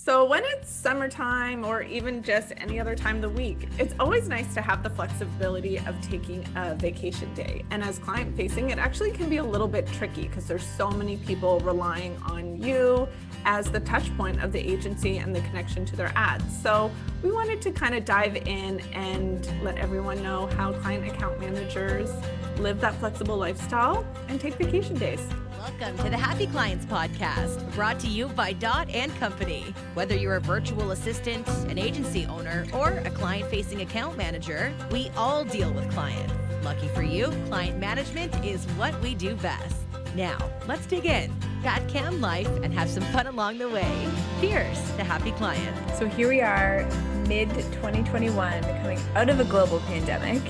So when it's summertime or even just any other time of the week, it's always nice to have the flexibility of taking a vacation day. And as client facing, it actually can be a little bit tricky because there's so many people relying on you as the touch point of the agency and the connection to their ads. So we wanted to kind of dive in and let everyone know how client account managers live that flexible lifestyle and take vacation days. Welcome to the Happy Clients Podcast, brought to you by Dot and Company. Whether you're a virtual assistant, an agency owner, or a client-facing account manager, we all deal with clients. Lucky for you, client management is what we do best. Now, let's dig in, got cam life, and have some fun along the way. Cheers to Happy Clients. So here we are, mid-2021, coming out of a global pandemic,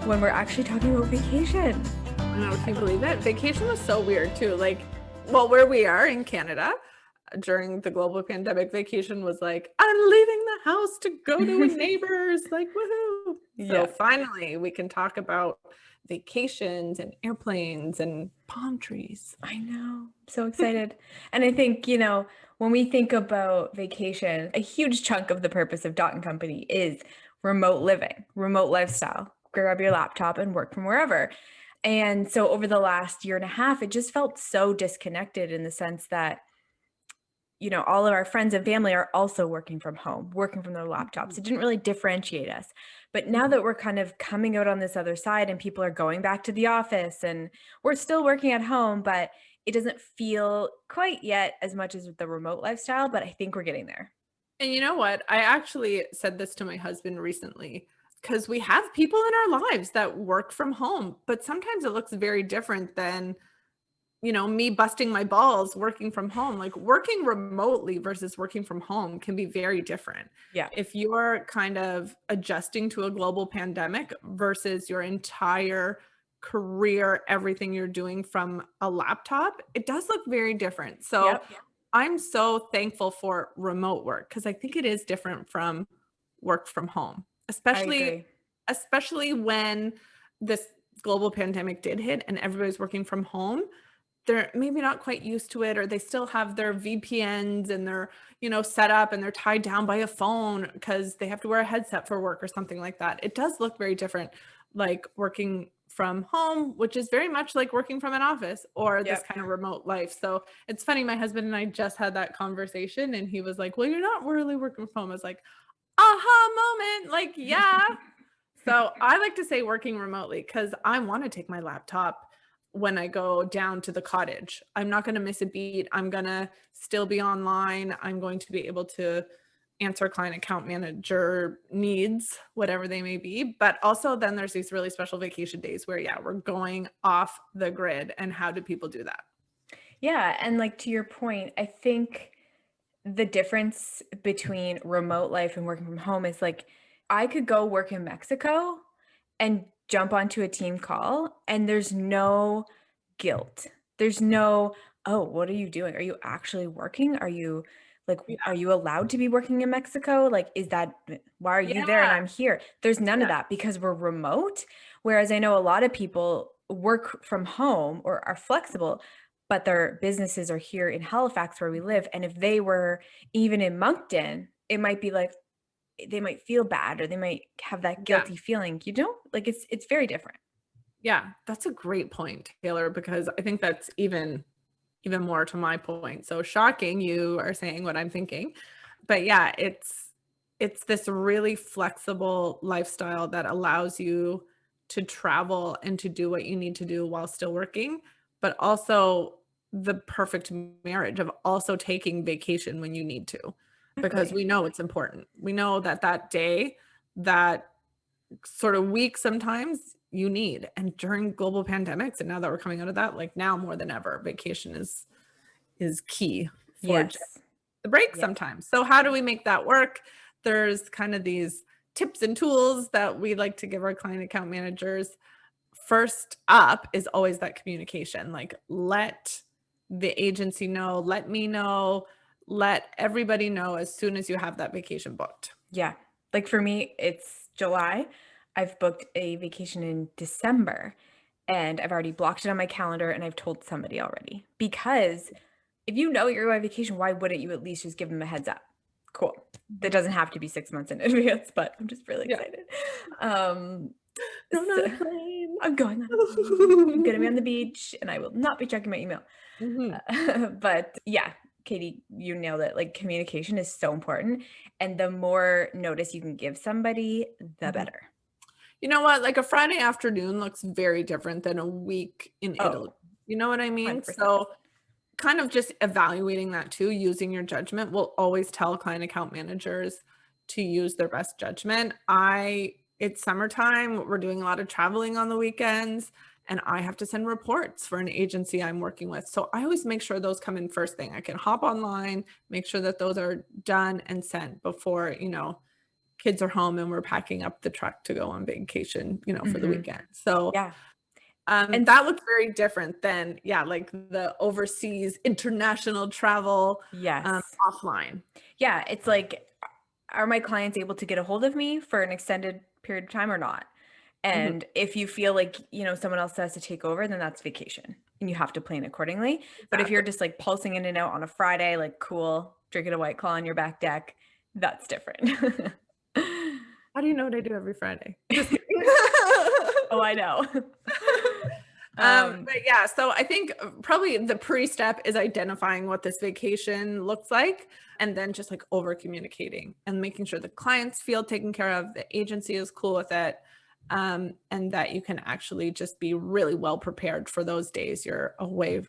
when we're actually talking about vacation. I know, can you believe it? Vacation was so weird too. Where we are in Canada during the global pandemic, vacation was like, I'm leaving the house to go to a neighbor's, woohoo. So finally we can talk about vacations and airplanes and palm trees. I know, so excited. And I think, when we think about vacation, a huge chunk of the purpose of Dot and Company is remote living, remote lifestyle. Grab your laptop and work from wherever. And so over the last year and a half, it just felt so disconnected in the sense that, all of our friends and family are also working from home, working from their laptops. It didn't really differentiate us. But now that we're kind of coming out on this other side and people are going back to the office and we're still working at home, but it doesn't feel quite yet as much as the remote lifestyle, but I think we're getting there. And you know what? I actually said this to my husband recently. Because we have people in our lives that work from home, but sometimes it looks very different than, me busting my balls working from home. Like working remotely versus working from home can be very different. Yeah. If you're kind of adjusting to a global pandemic versus your entire career, everything you're doing from a laptop, it does look very different. So I'm so thankful for remote work because I think it is different from work from home. Especially when this global pandemic did hit and everybody's working from home, they're maybe not quite used to it, or they still have their VPNs and they're, set up and they're tied down by a phone because they have to wear a headset for work or something like that. It does look very different, like working from home, which is very much like working from an office or this kind of remote life. So it's funny, my husband and I just had that conversation and he was like, well, you're not really working from home. I was like, aha moment, yeah. So I like to say working remotely because I want to take my laptop when I go down to the cottage. I'm not going to miss a beat. I'm going to still be online. I'm going to be able to answer client account manager needs, whatever they may be. But also then there's these really special vacation days where, we're going off the grid. And how do people do that? Yeah. And to your point, I think the difference between remote life and working from home is I could go work in Mexico and jump onto a team call and there's no guilt. There's no, oh, what are you doing? Are you actually working? Are you are you allowed to be working in Mexico? Why are you there and I'm here? There's none of that because we're remote. Whereas I know a lot of people work from home or are flexible, but their businesses are here in Halifax where we live. And if they were even in Moncton, it might be they might feel bad or they might have that guilty feeling, it's very different. Yeah, that's a great point, Taylor, because I think that's even more to my point. So shocking you are saying what I'm thinking. But it's this really flexible lifestyle that allows you to travel and to do what you need to do while still working, but also the perfect marriage of also taking vacation when you need to, because we know it's important. We know that day, that sort of week sometimes you need. And during global pandemics, and now that we're coming out of that, now more than ever, vacation is key for the break sometimes. So how do we make that work? There's kind of these tips and tools that we like to give our client account managers. First up is always that communication. Let the agency know, let me know, let everybody know as soon as you have that vacation booked. Yeah. For me, it's July. I've booked a vacation in December and I've already blocked it on my calendar and I've told somebody already because if you know you're going on vacation, why wouldn't you at least just give them a heads up? Cool. That doesn't have to be 6 months in advance, but I'm just really Yeah. excited. Going on So a plane. I'm going on. I'm gonna be on the beach, and I will not be checking my email. Mhm. But yeah, Katie, you nailed it. Like communication is so important, and the more notice you can give somebody, the Mhm. better. You know what? Like a Friday afternoon looks very different than a week in Italy. Oh, You know what I mean? 100%. So kind of just evaluating that too, using your judgment. We'll always tell client account managers to use their best judgment. It's summertime, we're doing a lot of traveling on the weekends, and I have to send reports for an agency I'm working with. So I always make sure those come in first thing. I can hop online, make sure that those are done and sent before, kids are home and we're packing up the truck to go on vacation, for the Mhm. weekend. So Yeah. And that looks very different than, yeah, like the overseas international travel, yes. offline. Yeah, it's like, are my clients able to get a hold of me for an extended period of time or not? Mhm. And if you feel like, someone else has to take over, then that's vacation and you have to plan accordingly. But if you're Exactly. just like pulsing in and out on a Friday, like cool, drinking a White Claw on your back deck, that's different. How do you know what I do every Friday? Just kidding. Oh, I know. Um, But yeah, so I think probably the pre-step is identifying what this vacation looks like and then just like over communicating and making sure the clients feel taken care of, the agency is cool with it, and that you can actually just be really well prepared for those days you're away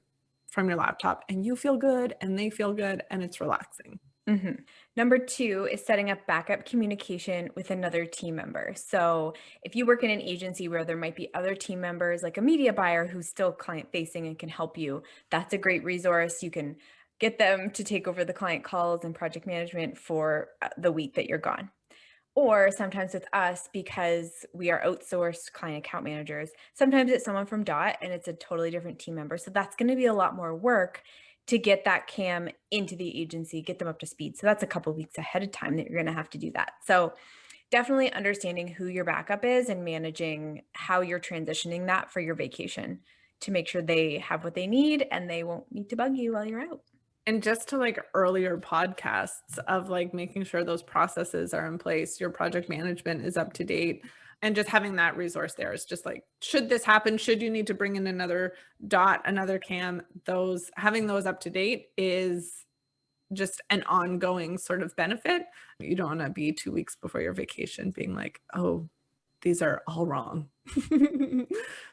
from your laptop and you feel good and they feel good and it's relaxing. Mhm. Number 2 is setting up backup communication with another team member. So, if you work in an agency where there might be other team members, like a media buyer who's still client facing and can help you, that's a great resource. You can get them to take over the client calls and project management for the week that you're gone. Or sometimes with us, because we are outsourced client account managers, sometimes it's someone from Dot and it's a totally different team member. So that's going to be a lot more work to get that CAM into the agency, get them up to speed. So that's a couple weeks ahead of time that you're going to have to do that. So definitely understanding who your backup is and managing how you're transitioning that for your vacation to make sure they have what they need and they won't need to bug you while you're out. And just to like earlier podcasts of like making sure those processes are in place, your project management is up to date, and just having that resource there is just like, should this happen? Should you need to bring in another Dot, another CAM? Having those up to date is just an ongoing sort of benefit. You don't want to be 2 weeks before your vacation being like, oh, these are all wrong.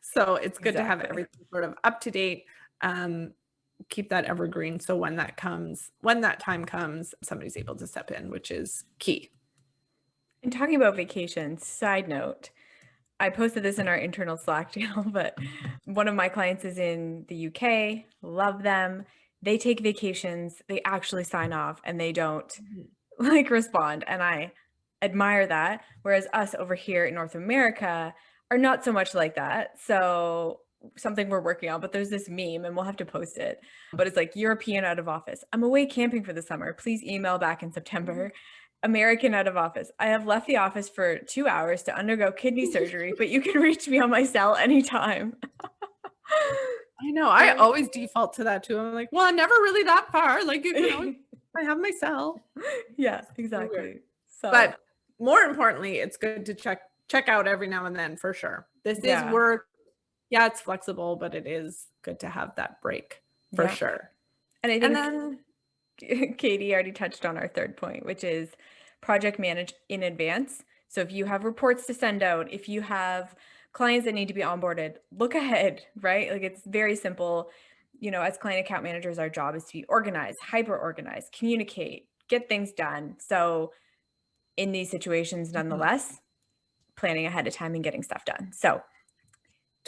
So it's good to have Exactly. everything sort of up to date. Keep that evergreen so when that time comes, somebody's able to step in, which is key. And talking about vacations, side note, I posted this in our internal Slack channel, but one of my clients is in the UK, love them. They take vacations, they actually sign off and they don't like respond. And I admire that. Whereas us over here in North America are not so much like that. So something we're working on, but there's this meme and we'll have to post it. But it's like European out of office. I'm away camping for the summer. Please email back in September. American out of office. I have left the office for 2 hours to undergo kidney surgery, but you can reach me on my cell anytime. I know. I always default to that too. I'm like, well, I'm never really that far. Like, I have my cell. Yeah, So weird. exactly. So, But more importantly, it's good to check out every now and then for sure. This is yeah. work. Yeah, it's flexible, but it is good to have that break for Yeah. sure. And I And think then Katie already touched on our third point, which is project manage in advance. So if you have reports to send out, if you have clients that need to be onboarded, look ahead, right? Like it's very simple. As client account managers, our job is to be organized, hyper organized, communicate, get things done. So in these situations, nonetheless, planning ahead of time and getting stuff done. So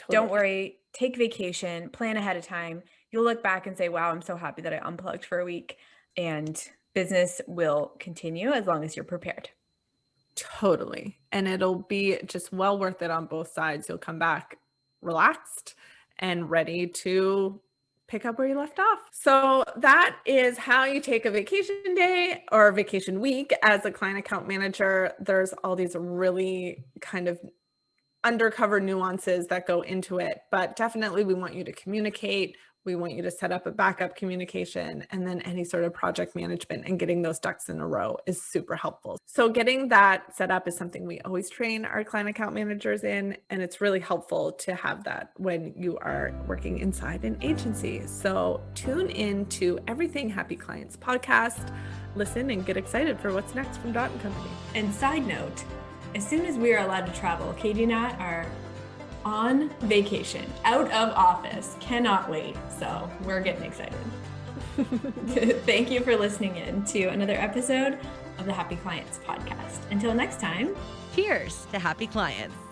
don't totally. worry, take vacation, plan ahead of time. You'll look back and say, wow, I'm so happy that I unplugged for a week. And business will continue as long as you're prepared. Totally. And it'll be just well worth it on both sides. You'll come back relaxed and ready to pick up where you left off. So that is how you take a vacation day or a vacation week as a client account manager. There's all these really kind of undercover nuances that go into it, but definitely we want you to communicate We want you to set up a backup communication, and then any sort of project management and getting those ducks in a row is super helpful. So getting that set up is something we always train our client account managers in, and it's really helpful to have that when you are working inside an agency. So tune in to Everything Happy Clients podcast, listen and get excited for what's next from Dot & Company. And side note, as soon as we are allowed to travel, Katie and I are on vacation, out of office. Cannot wait. So we're getting excited. Thank you for listening in to another episode of the Happy Clients podcast. Until next time, Cheers to happy clients.